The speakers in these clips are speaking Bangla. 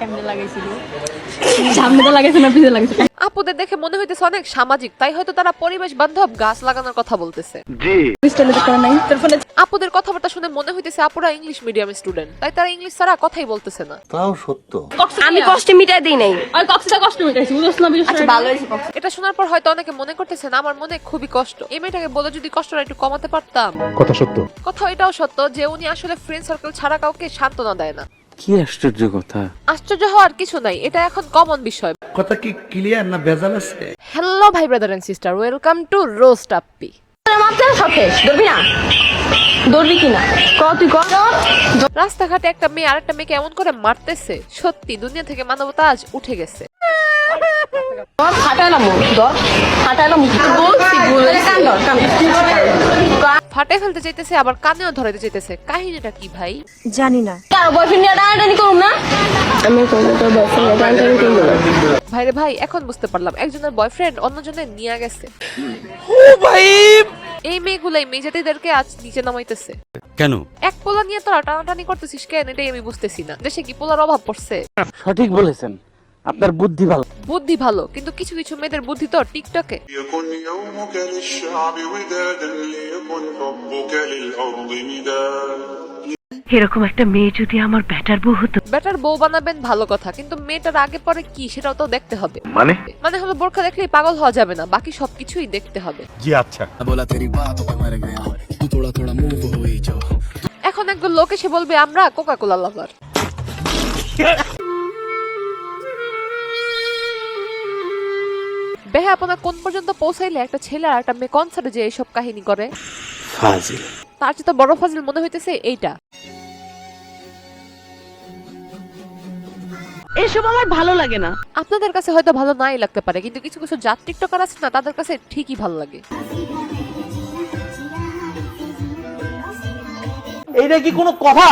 সামনে লাগাইছিল, সামনে লাগাইছে না পিছে লাগাইছে। আপুদের দেখে মনে হইতেছে অনেক সামাজিক, তাই হয়তো তারা পরিবেশ বান্ধব গাছ লাগানোর কথা বলতেছে। আপুদের কথাবার্তা শুনে মনে হইতেছে আপুরা ইংলিশ মিডিয়াম স্টুডেন্ট, তাই তারা ইংলিশ ছাড়া কথাই বলতেছে না। তাও সত্য। আমি কষ্টে মিটাই দেই নাই, আমি কষ্টটা কষ্ট মিটাইছি, বুঝছ না? আচ্ছা ভালো হইছে। এটা শোনার পর হয়তো অনেকে মনে করতেছেন আমার মনে খুবই কষ্ট, এই মেয়েটাকে বলে যদি কষ্টটা একটু কমাতে পারতাম। কথা সত্য। কথা এটাও সত্য যে উনি আসলে ফ্রেন্ড সার্কেল ছাড়া কাউকে সান্ত্বনা দেয় না। কি আশ্চর্য কথা। আশ্চর্য হওয়ার কিছু নাই, এটা এখন কমন বিষয়। কথা কি ক্লিয়ার না ভেজাল আছে? হ্যালো ভাই brother and sister, welcome to roast Appi. রাস্তাঘাটে একটা মেয়ে আরেকটা মেয়েকে এমন করে মারতেছে, সত্যি দুনিয়া থেকে মানবতা আজ উঠে গেছে। ফাটে ফেলতে চাইতেছে আবার কানেও ধরাইতে চাইতেছে, কাহিনীটা কি ভাই জানি না। ভাইরে ভাই এখন বুঝতে পারলাম একজনের বয়ফ্রেন্ড অন্যজনের নিয়ে গেছে। এই মেয়েগুলাই মেয়েজাতিদেরকে আজ নিচে নামাইতেছে কেন? এক পোলা নিয়ে তোরা টানাটানি করতেছিস কেন, এটাই আমি বুঝতেছি না। দেশে কি পোলার অভাব পড়ছে? সঠিক বলেছেন, আপনার বুদ্ধি ভালো। বুদ্ধি ভালো, কিন্তু কিছু কিছু মেয়েদের বুদ্ধি তো টিকটকে। يكن يومك للشعب ودادا ليكن حبك للأرض مداد এরকম একটা মেয়ে যদি আমার ব্যাটার বউ হতো। বেটার বউ বানাবেন ভালো কথা, কিন্তু মেয়েটার আগে পরে কি সেটাও তো দেখতে হবে। মানে হলো বোরখা দেখলেই পাগল হওয়া যাবে না, বাকি সবকিছুই দেখতে হবে। জি আচ্ছা। এখন একজন লোক এসে বলবে আমরা কোকা কোলা লাভার। বেহা আপনার কোন পর্যন্ত পৌঁছাইলে একটা ছেলে আর একটা মেয়ে কনসার্টে যে এইসব কাহিনী করে? ফাজিল। তার চেয়ে তো বড় ফাজিল মনে হইতেছে এইটা। এসব আমার ভালো লাগে না। আপনাদের কাছে হয়তো ভালো নাই লাগতে পারে, কিন্তু কিছু কিছু জাত টিকটকার আছে না, তাদের কাছে ঠিকই ভালো লাগে। এইটা কি কোনো কথা?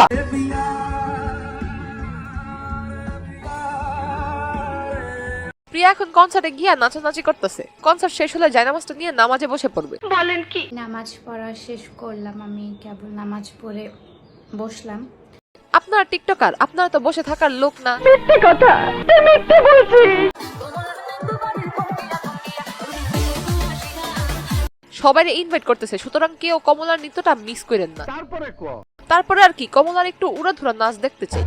প্রিয়া এখন কনসার্টে গিয়া নাচানাচি করতেছে। কনসার্ট শেষ হলে জায়নামাজটা নিয়ে নামাজে বসে পড়বে। বলেন কি? নামাজ পড়া শেষ করলাম, আমি কেবল নামাজ পড়ে বসলাম। আপনারা টিকটকার, আপনারা তো বসে থাকার লোক না। মিথ্যে কথা, মিথ্যে বলছি। সবাইরে ইনভাইট করতেছে, সুতরাং কেউ কমলার নৃত্যটা মিস করেন না। তারপরে আর কি, কমলার একটু উড়াধুরা নাচ দেখতে চাই।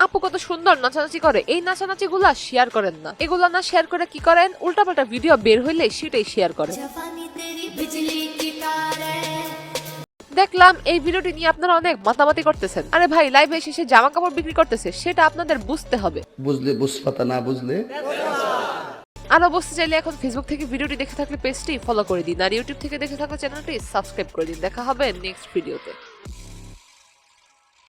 আপু কত সুন্দর নাচানাচি করে, এই নাচানাচি গুলা শেয়ার করেন না। এগুলা না শেয়ার করে কি করেন, উল্টাপাল্টা ভিডিও বের হইলে সেটাই শেয়ার করেন। দেখলাম এই ভিডিওটি নিয়ে আপনারা অনেক মাতামাতি করতেছেন। আরে ভাই, লাইভে এসে জামা কাপড় বিক্রি করতেছে, সেটা আপনাদের বুঝতে হবে। বুঝলে বুঝপাতা, না বুঝলে আরো বুঝতে চাইলে এখন ফেসবুক থেকে ভিডিওটি দেখে থাকলে পেজটি ফলো করে দিন, আর ইউটিউব থেকে দেখে থাকলে চ্যানেলটি সাবস্ক্রাইব করে দিন। দেখা হবে নেক্সট ভিডিওতে।